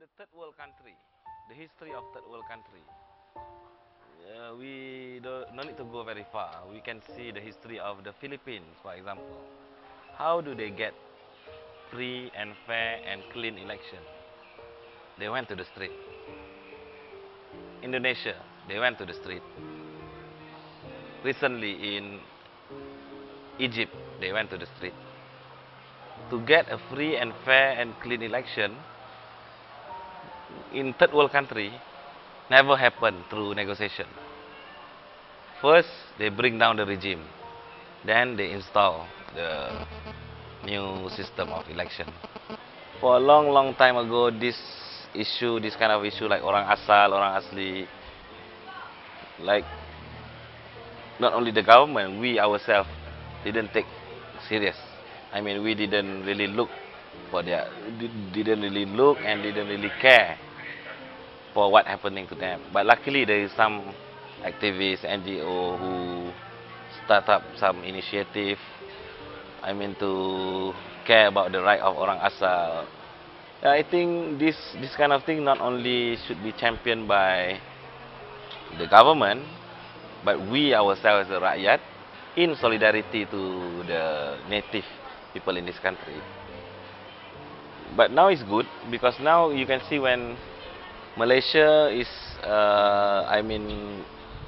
the third world country, the history of third world country, we no need to go very far. We can see the history of the Philippines, for example. How do they get free and fair and clean election? They went to the street. Indonesia, they went to the street. Recently in Egypt, they went to the street. To get a free and fair and clean election in third world country never happened through negotiation. First, they bring down the regime. Then they install the new system of election. For a long time ago, this kind of issue like Orang Asli, like not only the government, we ourselves didn't take serious. I mean, we didn't really look for didn't really care for what happening to them. But luckily, there is some activists, NGO who start up some initiative. I mean, to care about the right of Orang Asal. I think this kind of thing not only should be championed by the government, but we ourselves as the rakyat, in solidarity to the native people in this country. But now it's good because now you can see when Malaysia is,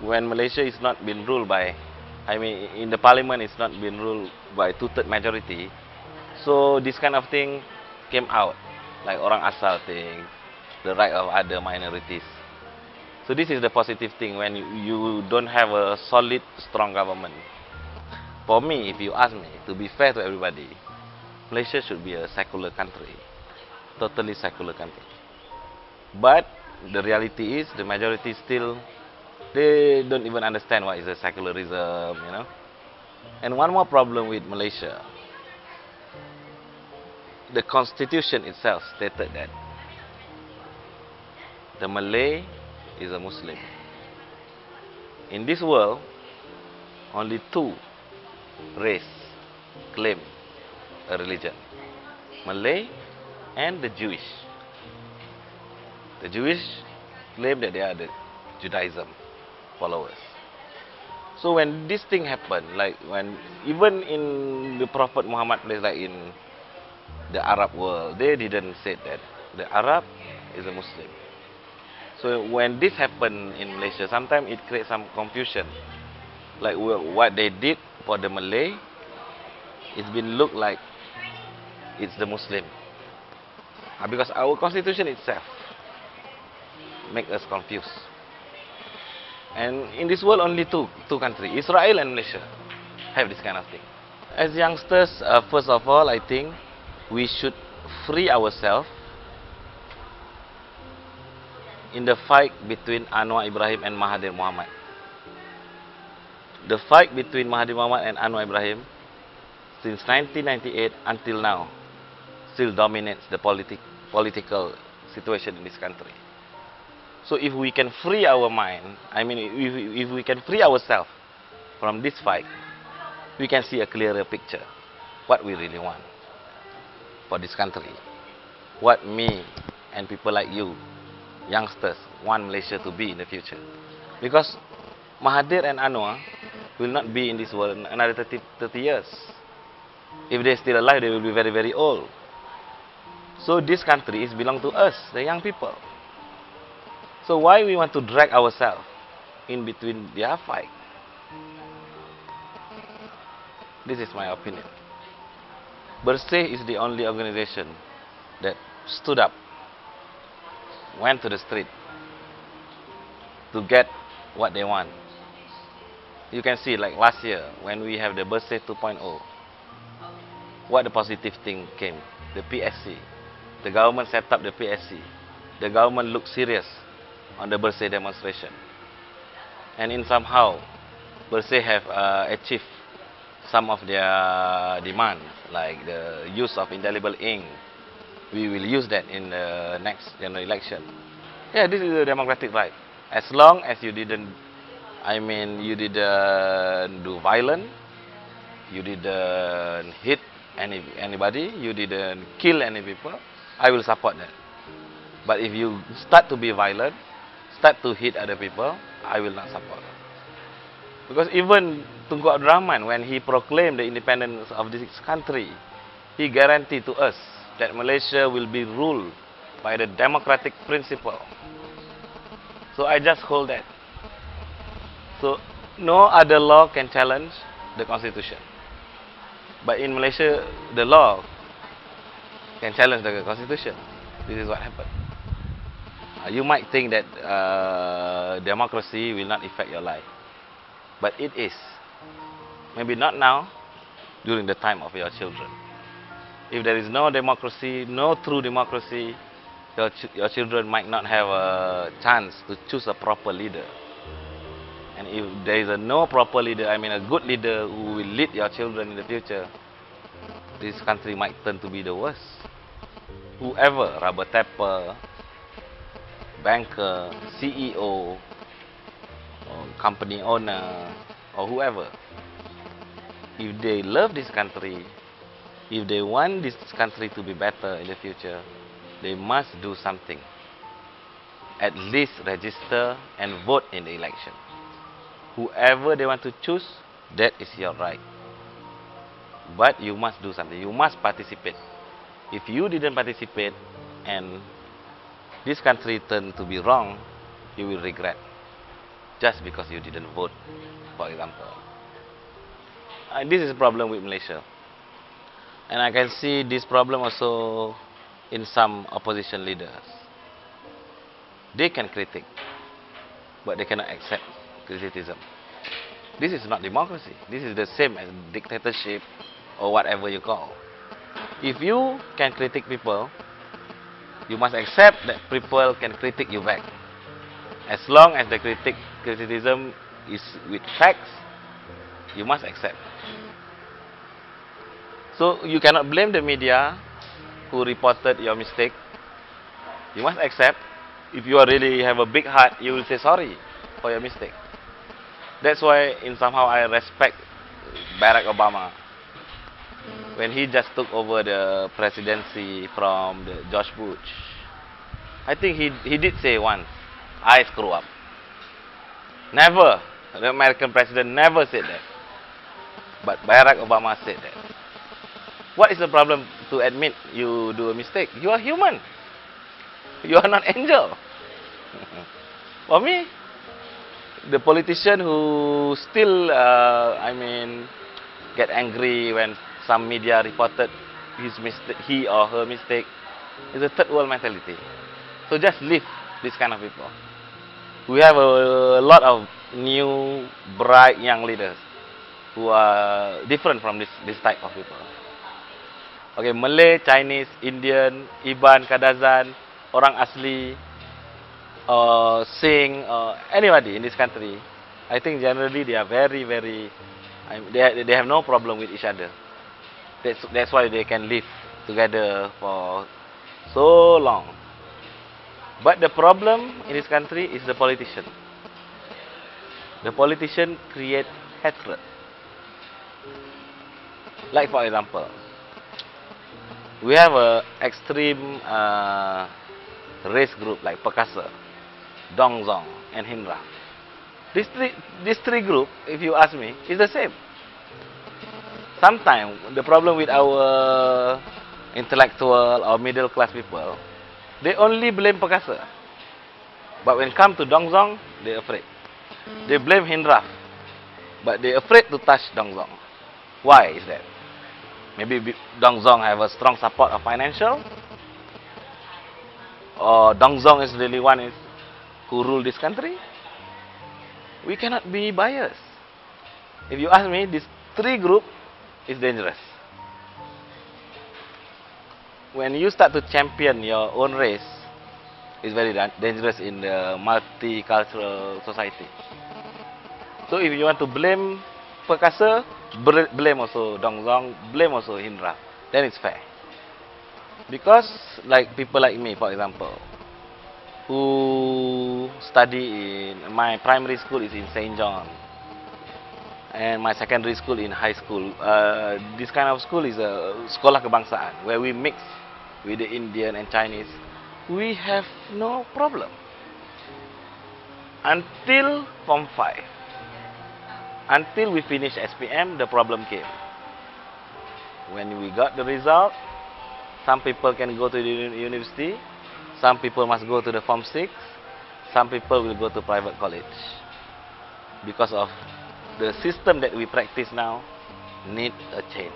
when Malaysia is not being ruled by, in the parliament it's not being ruled by two-third majority. So this kind of thing came out, like Orang Asal thing, the right of other minorities. So this is the positive thing when you don't have a solid, strong government. For me, if you ask me, to be fair to everybody, Malaysia should be a secular country, totally secular country. But the reality is, the majority still, they don't even understand what is a secularism, you know. And one more problem with Malaysia, the constitution itself stated that the Malay is a Muslim. In this world, only two races claim a religion: Malay and the Jewish. The Jewish claim that they are the Judaism followers. So when this thing happened, like when even in the Prophet Muhammad place, like in the Arab world, they didn't say that the Arab is a Muslim. So when this happened in Malaysia, sometimes it creates some confusion. Like what they did for the Malay, it's been looked like it's the Muslim. Because our constitution itself make us confused. And in this world, only two countries, Israel and Malaysia, have this kind of thing. As youngsters, first of all, I think we should free ourselves in the fight between Anwar Ibrahim and Mahathir Muhammad. The fight between Mahathir Muhammad and Anwar Ibrahim since 1998 until now still dominates the political situation in this country. So if we can free our mind, if we can free ourselves from this fight, we can see a clearer picture what we really want for this country, what me and people like you, youngsters, want Malaysia to be in the future. Because Mahathir and Anwar will not be in this world another 30 years. If they're still alive, they will be very, very old. So this country is belong to us, the young people. So why we want to drag ourselves in between their fight? This is my opinion. Bersih is the only organization that stood up, went to the street to get what they want. You can see, like last year when we have the Bersih 2.0, what the positive thing came? The PSC. The government set up the PSC. The government looked serious on the Bersih demonstration. And in somehow, Bersih have achieved some of their demands, like the use of indelible ink. We will use that in the next general election. Yeah, this is a democratic right. As long as you didn't, you didn't do violence, you didn't hit anybody, you didn't kill any people, I will support that. But if you start to be violent, start to hit other people, I will not support. Because even Tunku Abdul Rahman, when he proclaimed the independence of this country, he guaranteed to us that Malaysia will be ruled by the democratic principle. So I just hold that. So no other law can challenge the constitution. But in Malaysia, the law can challenge the constitution. This is what happened. You might think that democracy will not affect your life. But it is. Maybe not now, during the time of your children. If there is no democracy, no true democracy, your children might not have a chance to choose a proper leader. And if there is no proper leader, I mean a good leader who will lead your children in the future, this country might turn to be the worst. Whoever, rubber tapper, banker, CEO, or company owner, or whoever, if they love this country, if they want this country to be better in the future, they must do something. At least register and vote in the election. Whoever they want to choose, that is your right. But you must do something. You must participate. If you didn't participate and this country turned to be wrong, you will regret. Just because you didn't vote, for example. And this is a problem with Malaysia. And I can see this problem also in some opposition leaders. They can critique, but they cannot accept criticism. This is not democracy. This is the same as dictatorship or whatever you call. If you can critique people, you must accept that people can critique you back. As long as the criticism is with facts, you must accept. So you cannot blame the media who reported your mistake. You must accept. If you really have a big heart, you will say sorry for your mistake. That's why in somehow I respect Barack Obama. When he just took over the presidency from George Bush, I think he did say once, I screw up. Never. The American president never said that. But Barack Obama said that. What is the problem to admit you do a mistake? You are human. You are not angel. For me, the politician who still, get angry when some media reported his mistake, he or her mistake, is a third world mentality. So just leave this kind of people. We have a lot of new, bright young leaders who are different from this type of people. Okay, Malay, Chinese, Indian, Iban, Kadazan, Orang Asli, Singh, anybody in this country, I think generally they are very, they have no problem with each other. That's why they can live together for so long. But the problem in this country is the politician. The politician create hatred. Like for example, we have a extreme race group like Perkasa, Dongzong, and Hindra. These three groups, if you ask me, is the same. Sometimes the problem with our intellectual or middle class people, they only blame Perkasa. But when it comes to Dongzong, they're afraid. They blame Hindra, but they're afraid to touch Dongzong. Why is that? Maybe Dongzong have a strong support of financial, or Dongzong is really one who rule this country. We cannot be biased. If you ask me, this three group is dangerous. When you start to champion your own race, it's very dangerous in the multicultural society. So if you want to blame Perkasa, blame also Dongzong, blame also Hindra, then it's fair. Because like people like me, for example, who study in, my primary school is in St. John, and my secondary school in high school. This kind of school is a sekolah kebangsaan, where we mix with the Indian and Chinese. we have no problem. Until Form 5. Until we finish SPM, the problem came. When we got the result, some people can go to the university, some people must go to the Form 6, some people will go to private college. Because of the system that we practice now, need a change.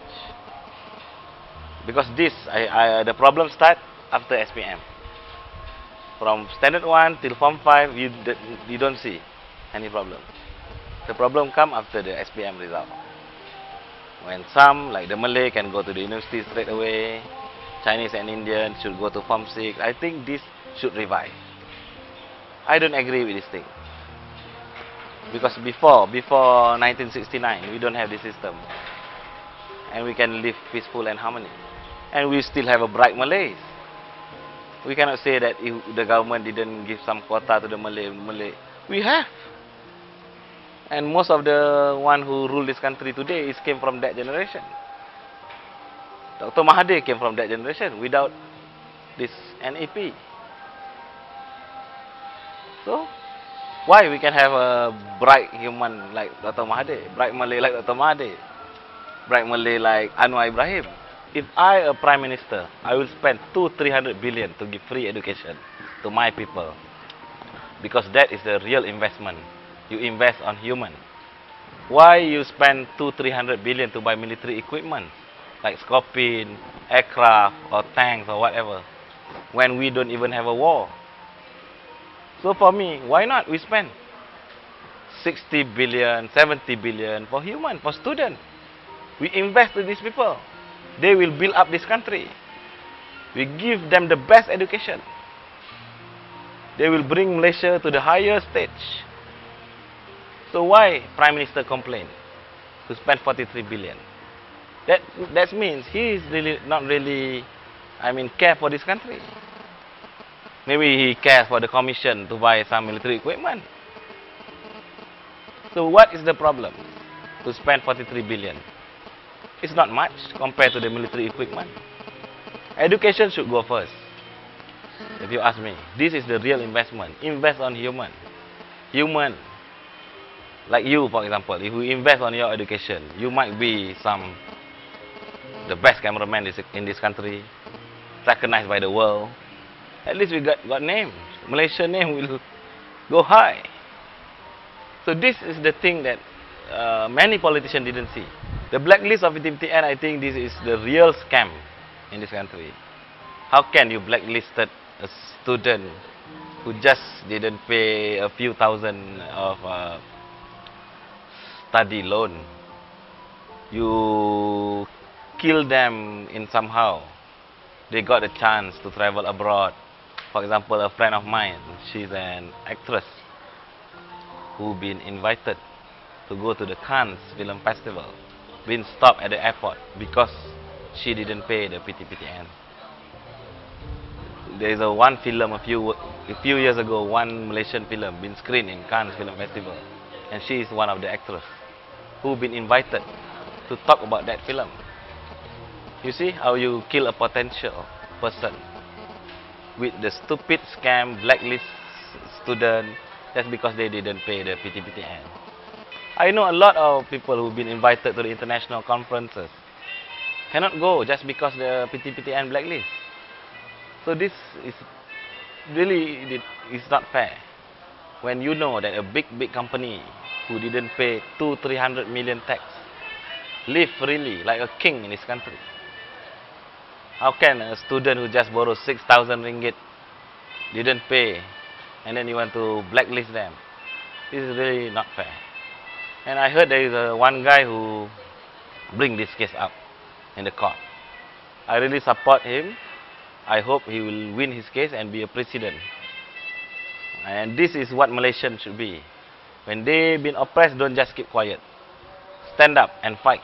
Because this, the problem start after SPM. From Standard 1 till Form 5, you don't see any problem. The problem come after the SPM result. When some, like the Malay, can go to the university straight away, Chinese and Indian should go to Form 6. I think this should revive. I don't agree with this thing. Because before 1969, we don't have this system. And we can live peaceful and harmony. And we still have a bright Malays. We cannot say that if the government didn't give some quota to the Malay. We have. And most of the one who rule this country today came from that generation. Dr. Mahathir came from that generation without this NEP. So, why we can have a bright human like Dr. Mahathir, bright Malay like Dr. Mahathir, bright Malay like Anwar Ibrahim? If I a prime minister, I will spend 200-300 billion to give free education to my people. Because that is the real investment. You invest on human. Why you spend 200-300 billion to buy military equipment like Scorpion, aircraft or tanks or whatever, when we don't even have a war? So for me, why not we spend 60 billion, 70 billion for human, for student? We invest in these people. They will build up this country. We give them the best education. They will bring Malaysia to the higher stage. So why Prime Minister complain to spend 43 billion? That means he is really not really, care for this country. Maybe he cares for the commission to buy some military equipment. So what is the problem to spend 43 billion? It's not much compared to the military equipment. Education should go first. If you ask me, this is the real investment. Invest on human. Human. Like you, for example, if you invest on your education, you might be the best cameraman in this country, recognized by the world. At least we got names. Malaysia name will go high. So this is the thing that many politicians didn't see. The blacklist of PTPTN, I think this is the real scam in this country. How can you blacklisted a student who just didn't pay a few thousand of study loan? You kill them in somehow. They got a chance to travel abroad. For example, a friend of mine, she's an actress who been invited to go to the Cannes Film Festival, been stopped at the airport because she didn't pay the PTPTN. There is one film a few years ago, one Malaysian film been screened in Cannes Film Festival, and she is one of the actors who been invited to talk about that film. You see how you kill a potential person with the stupid scam blacklist student just because they didn't pay the PTPTN. I know a lot of people who've been invited to the international conferences cannot go just because the PTPTN blacklist. So this is really not fair. When you know that a big company who didn't pay 200-300 million tax live freely like a king in this country. How can a student who just borrowed 6,000 ringgit didn't pay and then you want to blacklist them? This is really not fair. And I heard there is one guy who bring this case up in the court. I really support him. I hope he will win his case and be a president. And this is what Malaysians should be. When they've been oppressed, don't just keep quiet. Stand up and fight.